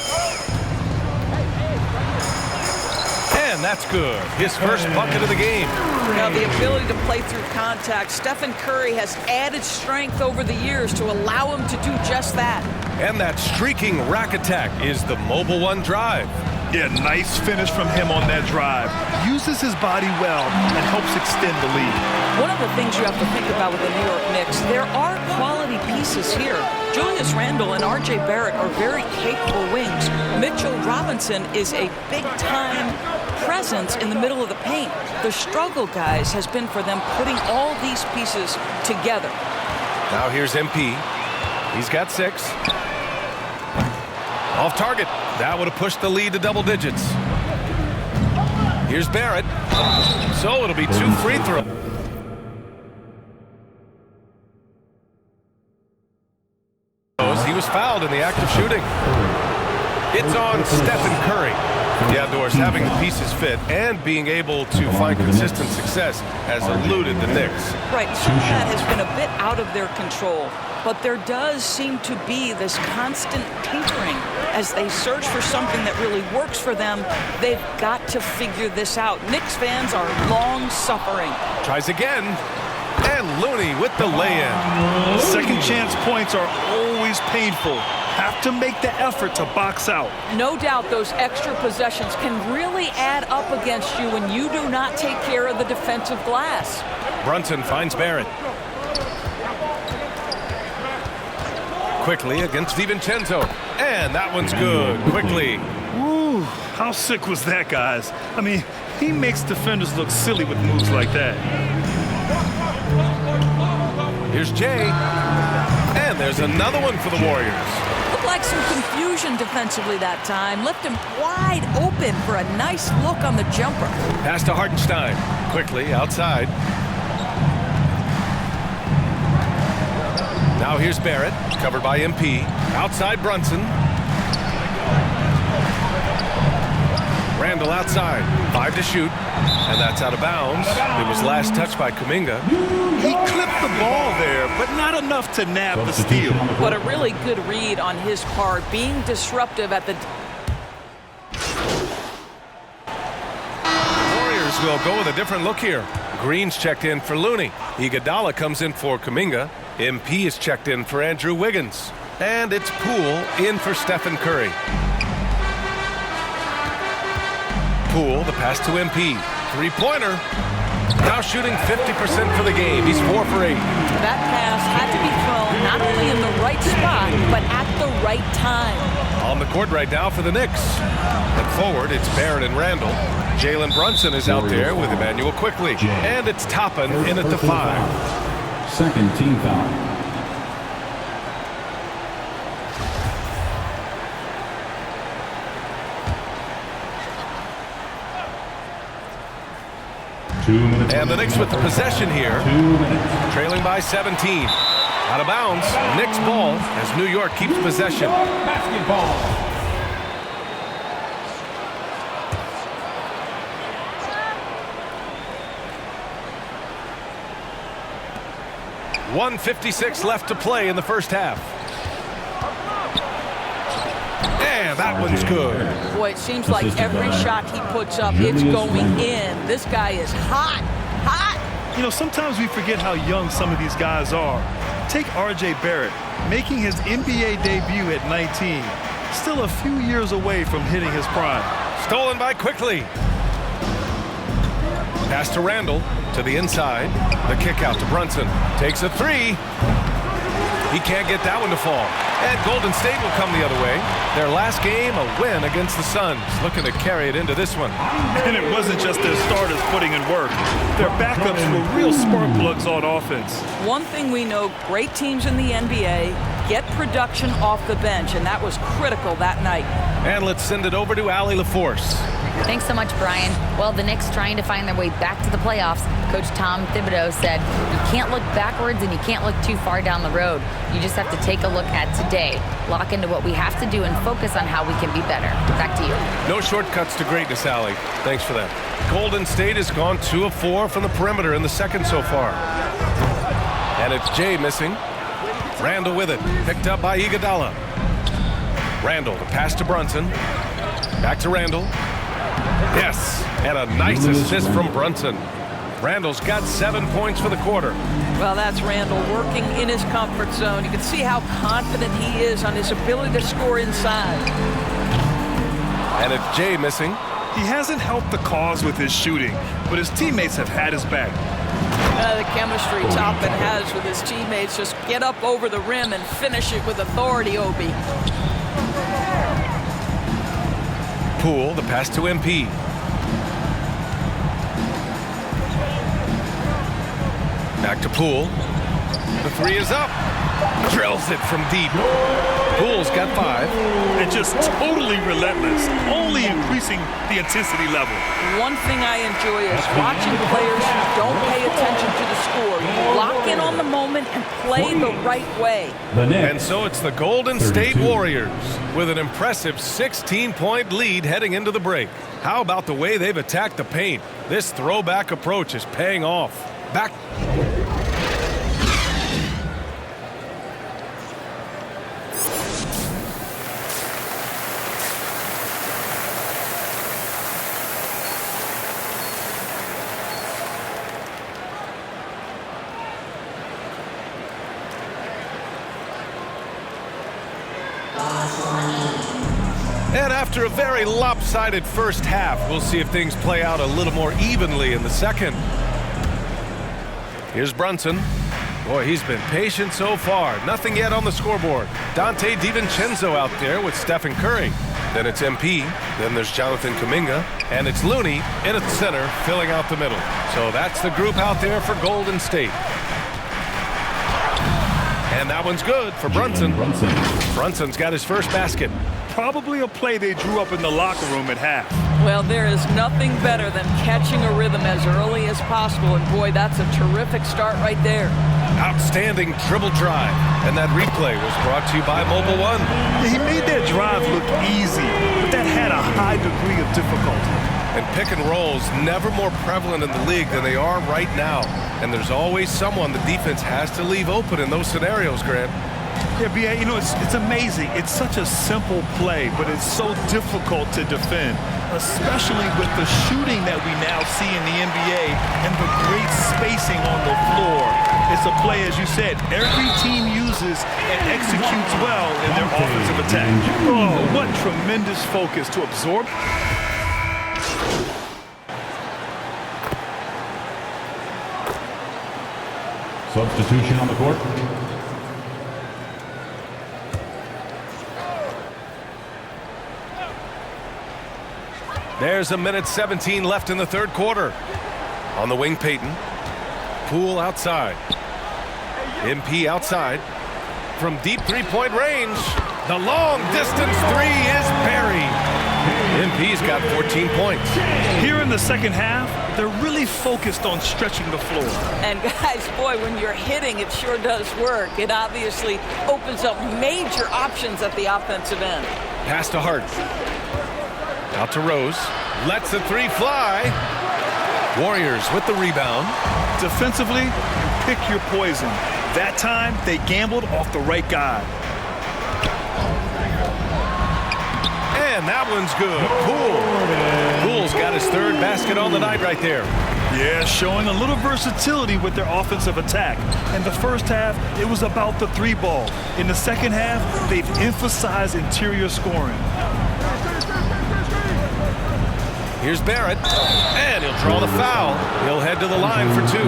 And that's good. His first bucket of the game. Now, the ability to play through contact. Stephen Curry has added strength over the years to allow him to do just that. And that streaking rack attack is the Mobile One drive. Yeah, nice finish from him on that drive. Uses his body well and helps extend the lead. One of the things you have to think about with the New York Knicks, there are quality pieces here. Julius Randle and R.J. Barrett are very capable wings. Mitchell Robinson is a big-time presence in the middle of the paint. The struggle, guys, has been for them putting all these pieces together. Now here's MP. He's got 6. Off target. That would have pushed the lead to double digits. Here's Barrett. So it'll be 2 free throws. He was fouled in the act of shooting. It's on Stephen Curry. Yeah, Doris, having the pieces fit and being able to find consistent success has eluded the Knicks. Right, some of that has been a bit out of their control, but there does seem to be this constant tinkering as they search for something that really works for them. They've got to figure this out. Knicks fans are long-suffering. Tries again, and Looney with the lay-in. Second chance points are always painful. Have to make the effort to box out. No doubt those extra possessions can really add up against you when you do not take care of the defensive glass. Brunson finds Barrett. Quickly against DiVincenzo. And that one's good. Quickly. Ooh, how sick was that, guys? I mean, he makes defenders look silly with moves like that. Here's Jay. And there's another one for the Warriors. Looked like some confusion defensively that time. Left him wide open for a nice look on the jumper. Pass to Hartenstein. Quickly outside. Now here's Barrett, covered by MP. Outside Brunson. Randall outside. 5 to shoot. And that's out of bounds. It was last touched by Kuminga. He clipped the ball there, but not enough to nab the steal. But a really good read on his part, being disruptive at the... Warriors will go with a different look here. Green's checked in for Looney. Iguodala comes in for Kuminga. MP is checked in for Andrew Wiggins. And it's Poole in for Stephen Curry. Poole, the pass to MP. Three-pointer. Now shooting 50% for the game. He's 4 for 8. That pass had to be thrown not only in the right spot, but at the right time. On the court right now for the Knicks. And forward, it's Barrett and Randall. Jalen Brunson is out there with Emmanuel Quickly. And it's Toppin in at the 5. Second team foul. And the Knicks with the possession here. Trailing by 17. Out of bounds. Knicks ball as New York keeps possession. Basketball. 1:56 left to play in the first half. And that one's good. Boy, it seems like every shot he puts up, it's going in. This guy is hot, hot. You know, sometimes we forget how young some of these guys are. Take R.J. Barrett, making his NBA debut at 19. Still a few years away from hitting his prime. Stolen by Quickly. Pass to Randall, to the inside. The kick out to Brunson. Takes a 3. He can't get that one to fall. And Golden State will come the other way. Their last game, a win against the Suns. Looking to carry it into this one. And it wasn't just their starters putting in work. Their backups were real spark plugs on offense. One thing we know, great teams in the NBA get production off the bench, and that was critical that night. And let's send it over to Allie LaForce. Thanks so much, Brian. Well, the Knicks trying to find their way back to the playoffs. Coach Tom Thibodeau said, you can't look backwards and you can't look too far down the road. You just have to take a look at today, lock into what we have to do, and focus on how we can be better. Back to you. No shortcuts to greatness, Allie. Thanks for that. Golden State has gone 2 of 4 from the perimeter in the second so far. And it's Jay missing. Randall with it. Picked up by Iguodala. Randall, the pass to Brunson. Back to Randall. Yes, and a nice assist from Brunson. Randall's got 7 points for the quarter. Well, that's Randall working in his comfort zone. You can see how confident he is on his ability to score inside. And it's Jay missing. He hasn't helped the cause with his shooting, but his teammates have had his back. The chemistry Toppin has with his teammates. Just get up over the rim and finish it with authority, Obi. Poole, the pass to MP. Back to Poole. The 3 is up. Drills it from deep. Poole's got 5. And just totally relentless, only increasing the intensity level. One thing I enjoy is watching players who don't pay attention to the score. You lock in on the moment and play the right way. And so it's the Golden State Warriors with an impressive 16-point lead heading into the break. How about the way they've attacked the paint? This throwback approach is paying off. Back. And after a very lopsided first half, we'll see if things play out a little more evenly in the second. Here's Brunson. Boy, he's been patient so far. Nothing yet on the scoreboard. Donte DiVincenzo out there with Stephen Curry. Then it's MP. Then there's Jonathan Kuminga. And it's Looney in at the center, filling out the middle. So that's the group out there for Golden State. And that one's good for Brunson. Brunson's got his first basket. Probably a play they drew up in the locker room at half. Well, there is nothing better than catching a rhythm as early as possible, and boy, that's a terrific start right there. Outstanding dribble drive. And that replay was brought to you by Mobile One. He made that drive look easy, but that had a high degree of difficulty. And pick and rolls never more prevalent in the league than they are right now. And there's always someone the defense has to leave open in those scenarios, Grant. Yeah, B.A., you know, it's amazing. It's such a simple play, but it's so difficult to defend, especially with the shooting that we now see in the NBA and the great spacing on the floor. It's a play, as you said, every team uses and executes well in their offensive attack. Oh, what tremendous focus to absorb. Substitution on the court. There's 1:17 left in the third quarter. On the wing, Payton. Poole outside. MP outside. From deep three-point range, the long-distance three is buried. MP's got 14 points. Here in the second half, they're really focused on stretching the floor. And guys, boy, when you're hitting, it sure does work. It obviously opens up major options at the offensive end. Pass to Hart. Out to Rose. Lets the three fly. Warriors with the rebound. Defensively, you pick your poison. That time, they gambled off the right guy. And that one's good. Poole's got his third basket on the night right there. Yeah, showing a little versatility with their offensive attack. In the first half, it was about the three ball. In the second half, they've emphasized interior scoring. Here's Barrett, and he'll draw the foul. He'll head to the line for two.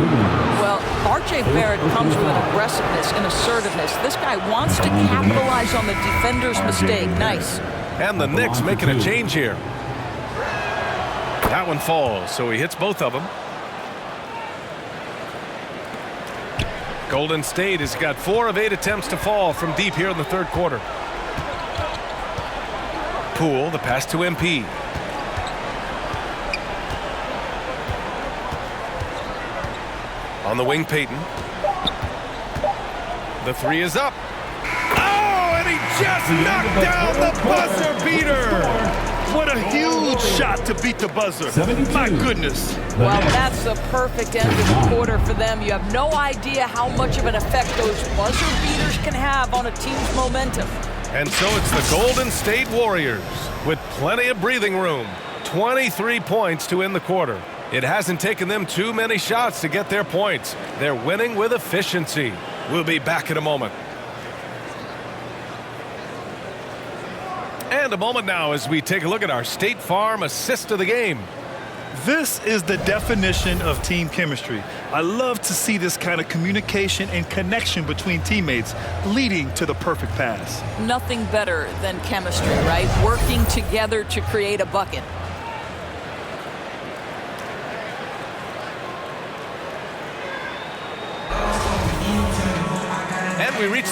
Well, R.J. Barrett comes with an aggressiveness and assertiveness. This guy wants to capitalize on the defender's mistake. Nice. And the Knicks making a change here. That one falls, so he hits both of them. Golden State has got 4 of 8 attempts to fall from deep here in the third quarter. Poole, the pass to MP. On the wing, Payton. The three is up. Oh, and he just knocked down the buzzer beater. What a huge shot to beat the buzzer. My goodness. Well, that's the perfect end of the quarter for them. You have no idea how much of an effect those buzzer beaters can have on a team's momentum. And so it's the Golden State Warriors with plenty of breathing room. 23 points to end the quarter. It hasn't taken them too many shots to get their points. They're winning with efficiency. We'll be back in a moment. And a moment now as we take a look at our State Farm assist of the game. This is the definition of team chemistry. I love to see this kind of communication and connection between teammates leading to the perfect pass. Nothing better than chemistry, right? Working together to create a bucket. And we reach.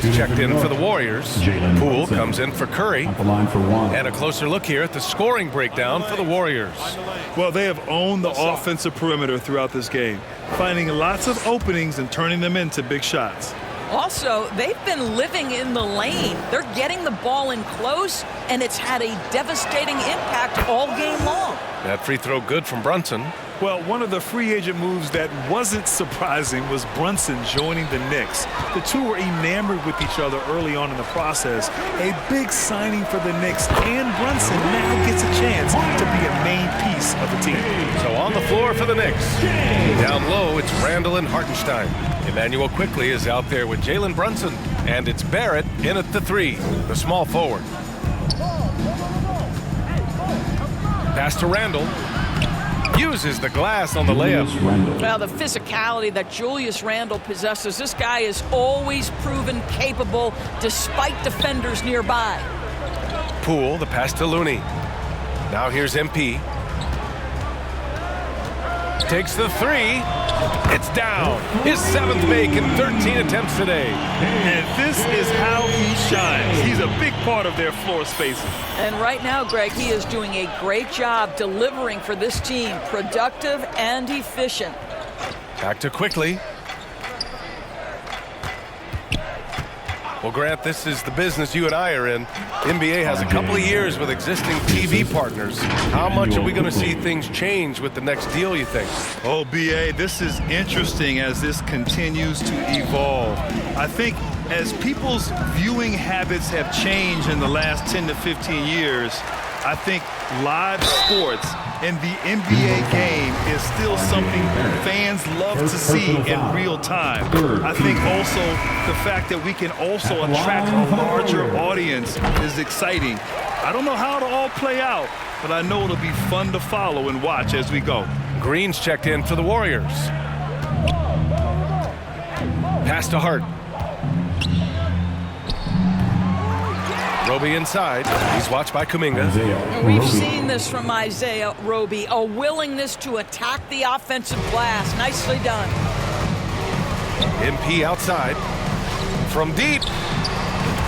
is checked in for the Warriors. Poole comes in for Curry. At the line for one. And a closer look here at the scoring breakdown for the Warriors. Well, they have owned the offensive perimeter throughout this game, finding lots of openings and turning them into big shots. Also, they've been living in the lane. They're getting the ball in close, and it's had a devastating impact all game long. That free throw good from Brunson. Well, one of the free agent moves that wasn't surprising was Brunson joining the Knicks. The two were enamored with each other early on in the process. A big signing for the Knicks, and Brunson now gets a chance to be a main piece of the team. So on the floor for the Knicks. Down low, it's Randall and Hartenstein. Emmanuel Quickley is out there with Jalen Brunson. And it's Barrett in at the three, the small forward. Pass to Randall. Uses the glass on the layup. Well, the physicality that Julius Randle possesses, this guy is always proven capable despite defenders nearby. Poole, the pass to Looney. Now here's MP. Takes the three. It's down. His 7th make in 13 attempts today. And this is how he shines. He's a big part of their floor spacing. And right now, Greg, he is doing a great job delivering for this team, productive and efficient. Back to Quickley. Well, Grant, this is the business you and I are in. NBA has a couple of years with existing TV partners. How much are we going to see things change with the next deal, you think? Oh, B.A., this is interesting as this continues to evolve. I think as people's viewing habits have changed in the last 10 to 15 years, I think live sports and the NBA game is still something fans love to see in real time. I think also the fact that we can also attract a larger audience is exciting. I don't know how it'll all play out, but I know it'll be fun to follow and watch as we go. Green's checked in for the Warriors. Pass to Hart. Roby inside. He's watched by Kuminga. We've seen this from Isaiah Roby, a willingness to attack the offensive glass. Nicely done. MP outside. From deep.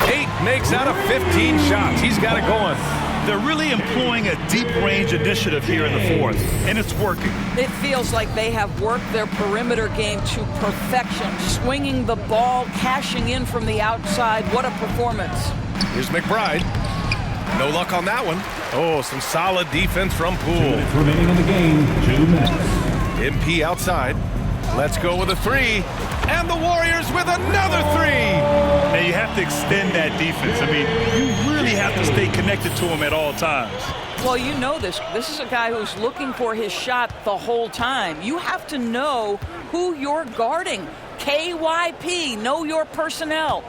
8 makes out of 15 shots. He's got it going. They're really employing a deep range initiative here in the fourth, and it's working. It feels like they have worked their perimeter game to perfection, swinging the ball, cashing in from the outside. What a performance. Here's McBride. No luck on that one. Oh, some solid defense from Poole. 2 minutes remaining in the game. 2 minutes. MP outside. Let's go with a three. And the Warriors with another three. And you have to extend that defense. I mean, you really have to stay connected to him at all times. Well, you know this. This is a guy who's looking for his shot the whole time. You have to know who you're guarding. KYP, know your personnel.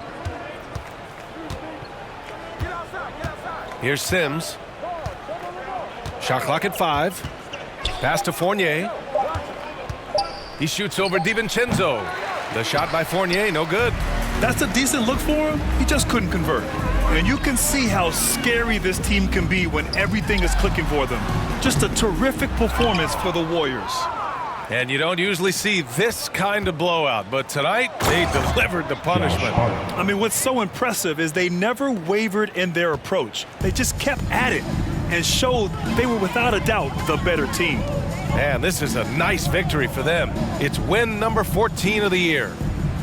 Here's Sims. Shot clock at 5. Pass to Fournier. He shoots over DiVincenzo. The shot by Fournier, no good. That's a decent look for him. He just couldn't convert. And you can see how scary this team can be when everything is clicking for them. Just a terrific performance for the Warriors. And you don't usually see this kind of blowout, but tonight they delivered the punishment. I mean, what's so impressive is they never wavered in their approach. They just kept at it and showed they were without a doubt the better team. Man, this is a nice victory for them. It's win number 14 of the year.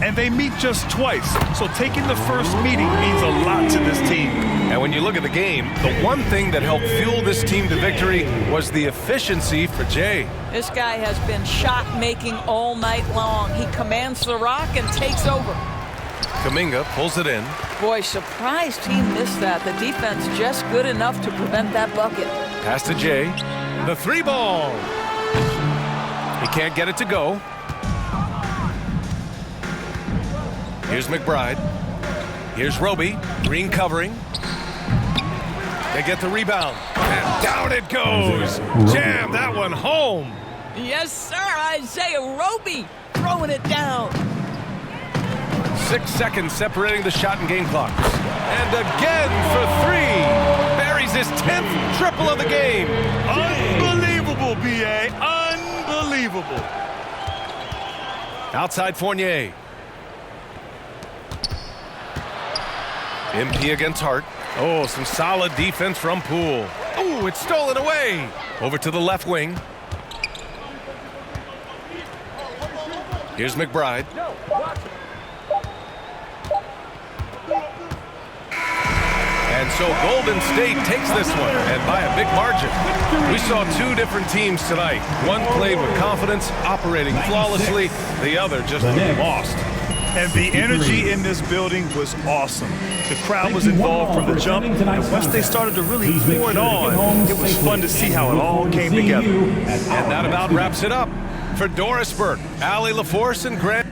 And they meet just twice, so taking the first meeting means a lot to this team. And when you look at the game, the one thing that helped fuel this team to victory was the efficiency for Jay. This guy has been shot-making all night long. He commands the rock and takes over. Kuminga pulls it in. Boy, surprised he missed that. The defense just good enough to prevent that bucket. Pass to Jay. The 3 ball. He can't get it to go. Here's McBride. Here's Roby. Green covering. They get the rebound. And down it goes. Jam that one home. Yes, sir. Isaiah Roby throwing it down. 6 seconds separating the shot and game clocks. And again for 3. Buries his 10th triple of the game. Unbelievable, B.A. Unbelievable. Outside Fournier. MP against Hart. Oh, some solid defense from Poole. Oh, it's stolen away. Over to the left wing. Here's McBride. And so Golden State takes this one, and by a big margin. We saw two different teams tonight. One played with confidence, operating flawlessly. The other just looked lost. And the energy in this building was awesome. The crowd was involved from the jump, and once they started to really pour it on, it was fun to see how it all came together. And that about wraps it up. For Doris Burke, Allie LaForce, and Grant.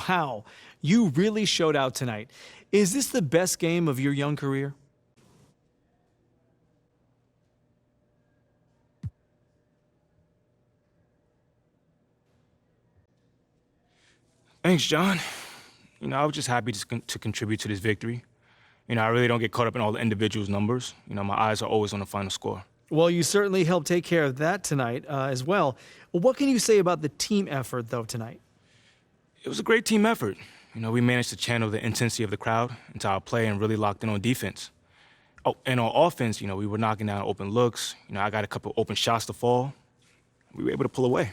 Wow, you really showed out tonight. Is this the best game of your young career? Thanks, John. I was just happy to contribute to this victory. I really don't get caught up in all the individuals' numbers. My eyes are always on the final score. Well, you certainly helped take care of that tonight as well. What can you say about the team effort, though, tonight? It was a great team effort. We managed to channel the intensity of the crowd into our play and really locked in on defense. Oh, and on offense, we were knocking down open looks. I got a couple open shots to fall. We were able to pull away.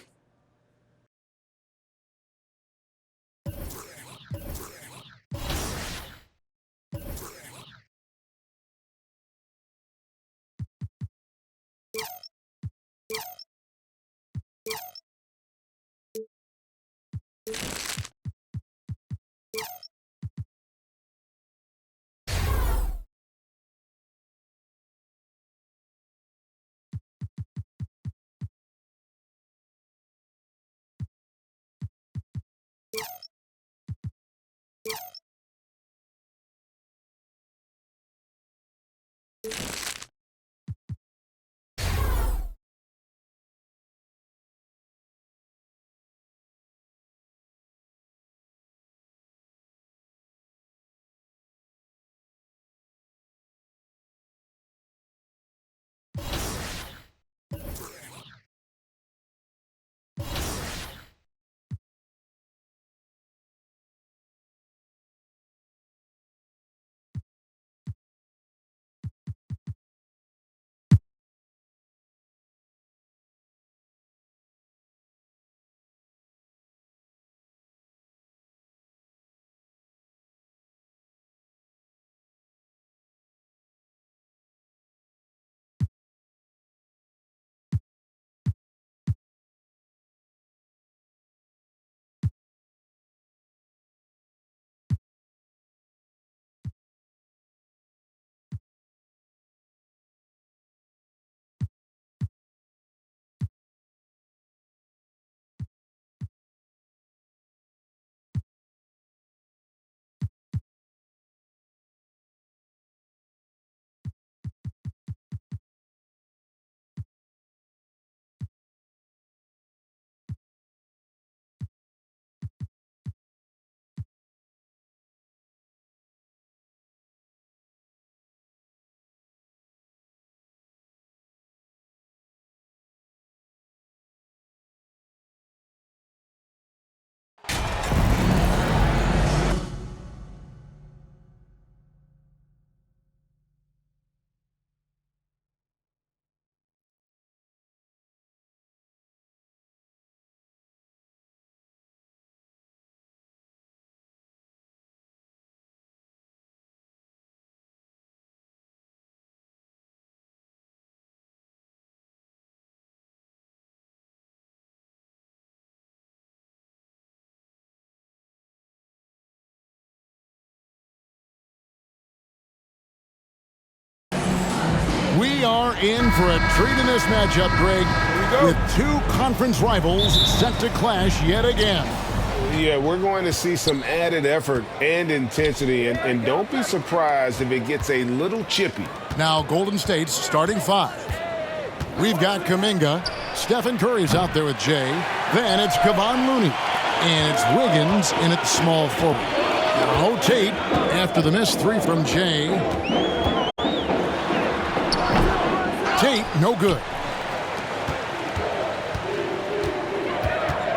We are in for a treat in this matchup, Greg, with two conference rivals set to clash yet again. Yeah, we're going to see some added effort and intensity, and don't be surprised if it gets a little chippy. Now Golden State's starting five. We've got Kuminga. Stephen Curry's out there with Jay. Then it's Kevon Looney. And it's Wiggins in at the small forward. Now Tate after the missed three from Jay. Tate, no good.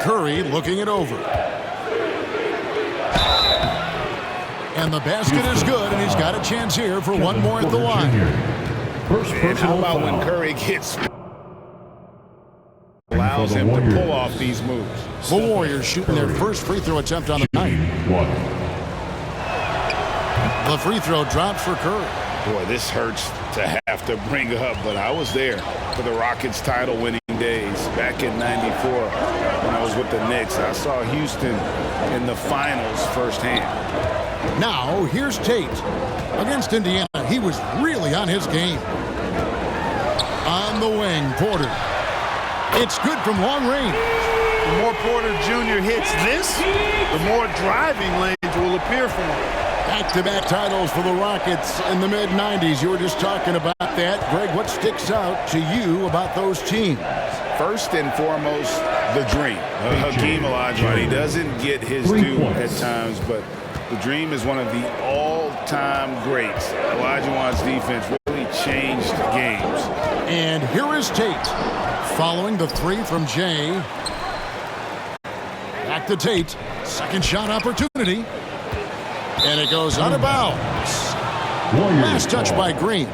Curry looking it over. And the basket is good, and he's got a chance here for one more at the line. And how about when Curry gets allows him to pull off these moves? The Warriors shooting their first free throw attempt on the night. The free throw drops for Curry. Boy, this hurts to have to bring up, but I was there for the Rockets title winning days back in '94 when I was with the Knicks. I saw Houston in the finals firsthand. Now here's Tate against Indiana. He was really on his game. On the wing, Porter. It's good from long range. The more Porter Jr. hits this, the more driving lanes will appear for him. Back-to-back titles for the Rockets in the mid-'90s. You were just talking about that. Greg, what sticks out to you about those teams? First and foremost, the dream. Hakeem Olajuwon, he doesn't get his due at times, but the dream is one of the all-time greats. Olajuwon's defense really changed games. And here is Tate following the three from Jay. Back to Tate. Second shot opportunity. And it goes out of bounds. Last touch by Green.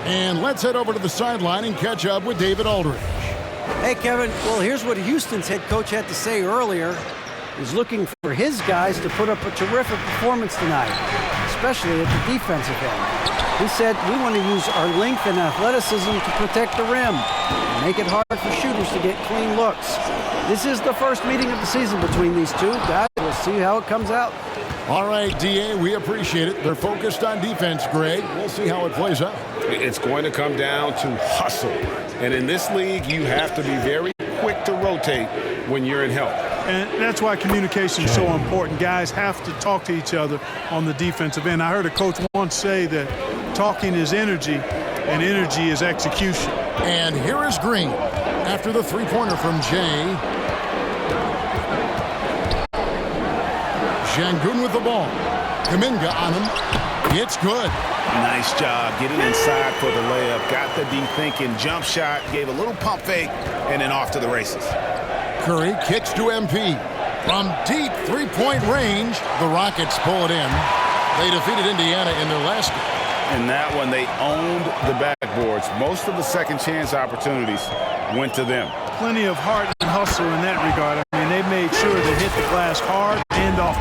And let's head over to the sideline and catch up with David Aldridge. Hey, Kevin. Well, here's what Houston's head coach had to say earlier. He's looking for his guys to put up a terrific performance tonight, especially at the defensive end. He said, we want to use our length and athleticism to protect the rim and make it hard for shooters to get clean looks. This is the first meeting of the season between these two guys. We'll see how it comes out. All right, D.A., we appreciate it. They're focused on defense, Greg. We'll see how it plays out. It's going to come down to hustle. And in this league, you have to be very quick to rotate when you're in help. And that's why communication is so important. Guys have to talk to each other on the defensive end. I heard a coach once say that talking is energy, and energy is execution. And here is Green after the three-pointer from Jay. Şengün with the ball. Kuminga on him. It's good. Nice job getting inside for the layup. Got the deep thinking jump shot, gave a little pump fake, and then off to the races. Curry kicks to MP. From deep three-point range, the Rockets pull it in. They defeated Indiana in their last game. In that one, they owned the backboards. Most of the second chance opportunities went to them. Plenty of heart and hustle in that regard. I mean, they made sure to hit the glass hard and off.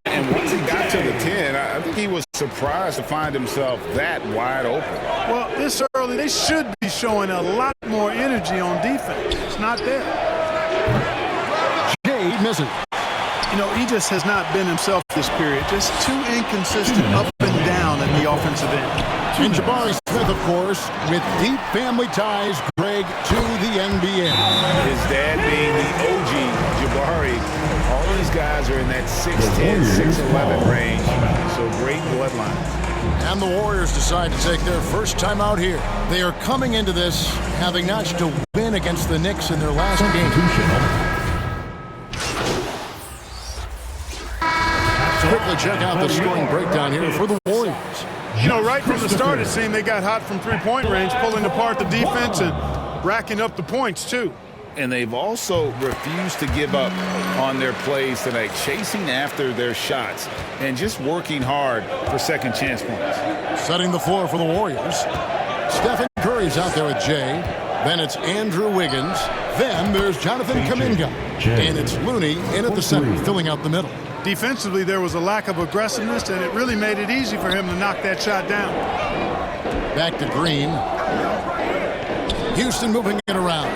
And once he got to the 10, I think he was surprised to find himself that wide open. Well, this early, they should be showing a lot more energy on defense. It's not there. Jay misses. You know, he just has not been himself this period. Just too inconsistent up and down at the offensive end. And Jabari Smith, of course, with deep family ties, Greg, to the NBA. His dad being the OG Jabari. All these guys are in that 6'10", 6'11" range. So great bloodline. And the Warriors decide to take their first time out here. They are coming into this having notched a win against the Knicks in their last game. Quickly check out the scoring breakdown here for the Warriors. You know, right from the start, it seemed they got hot from three-point range, pulling apart the defense and racking up the points, too. And they've also refused to give up on their plays tonight, chasing after their shots and just working hard for second chance points. Setting the floor for the Warriors. Stephen Curry's out there with Jay. Then it's Andrew Wiggins. Then there's Jonathan Kuminga. And it's Looney in at the center, filling out the middle. Defensively, there was a lack of aggressiveness, and it really made it easy for him to knock that shot down. Back to Green. Houston moving it around.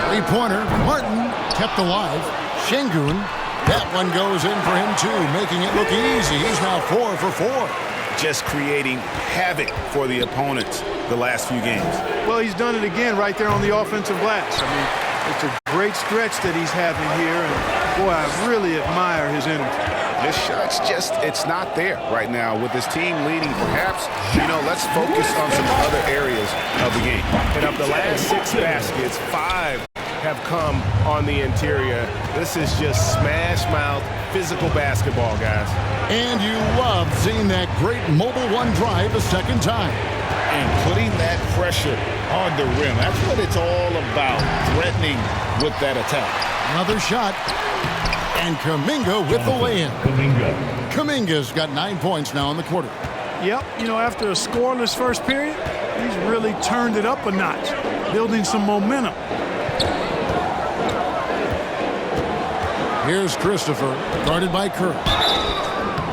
Three-pointer. Martin kept alive. Şengün. That one goes in for him, too, making it look easy. He's now 4 for 4. Just creating havoc for the opponents. the last few games. Well, he's done it again right there on the offensive glass. I mean, it's a great stretch that he's having here, and boy, I really admire his energy. His shot's just, it's not there right now with his team leading. Perhaps, let's focus on some other areas of the game. And of the last 6 baskets, 5 have come on the interior. This is just smash-mouth, physical basketball, guys. And you love seeing that great mobile one drive a second time. And putting that pressure on the rim. That's what it's all about, threatening with that attack. Another shot. And Kuminga with the lay-in. Kuminga's got 9 points now in the quarter. Yep, after a scoreless first period, he's really turned it up a notch, building some momentum. Here's Christopher, guarded by Kerr.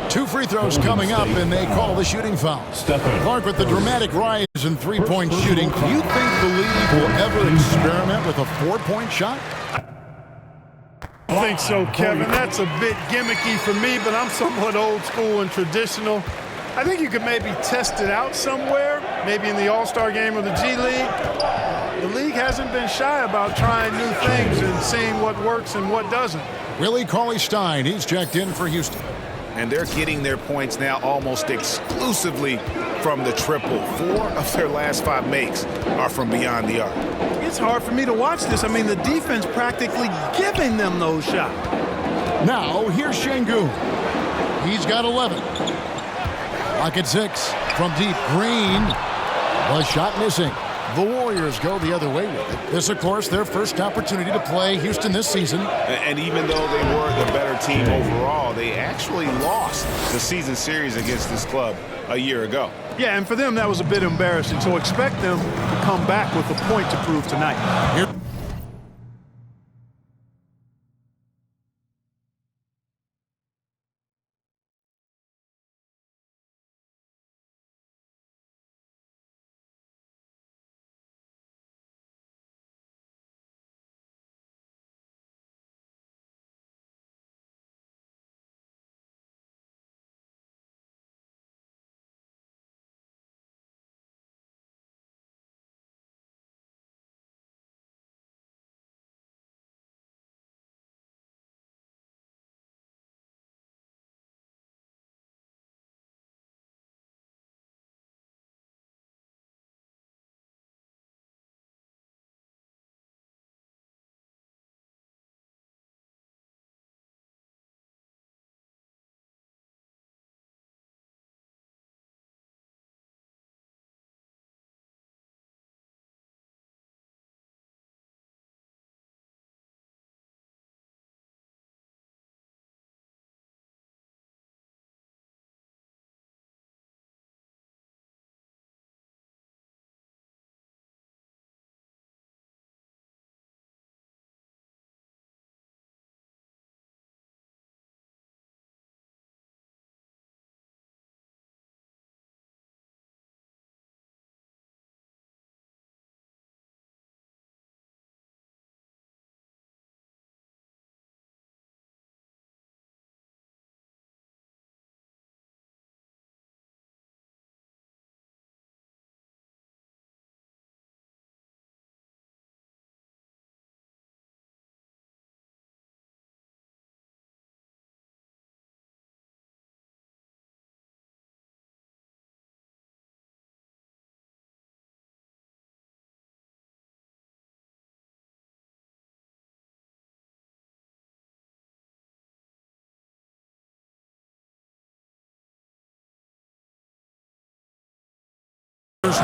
2 free throws coming up, and they call the shooting foul. Clark with the dramatic rise in three-point shooting. Do you think the league will ever experiment with a 4-point shot? I think so, Kevin. That's a bit gimmicky for me, but I'm somewhat old school and traditional. I think you could maybe test it out somewhere, maybe in the All-Star game or the G League. The league hasn't been shy about trying new things and seeing what works and what doesn't. Willie Cauley-Stein, he's checked in for Houston. And they're getting their points now almost exclusively from the triple. 4 of their last 5 makes are from beyond the arc. It's hard for me to watch this. I mean, the defense practically giving them those shots. Now, here's Şengün. He's got 11. Lock at 6 from deep. Green. The shot missing. The Warriors go the other way with it. This, of course, their first opportunity to play Houston this season. And even though they were the better team overall, they actually lost the season series against this club a year ago. Yeah, and for them, that was a bit embarrassing. So expect them to come back with a point to prove tonight. Here.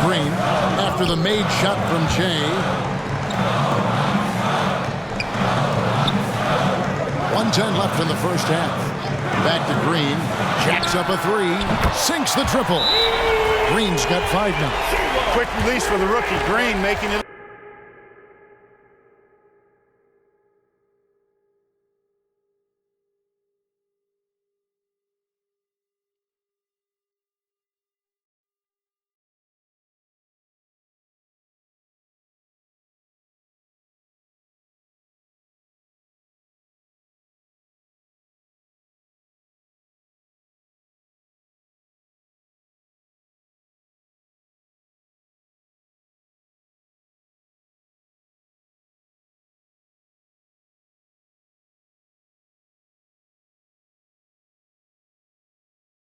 Green after the made shot from Jay. 1:10 left in the first half. Back to Green. Jacks up a 3. Sinks the triple. Green's got 5 now. Quick release for the rookie. Green making it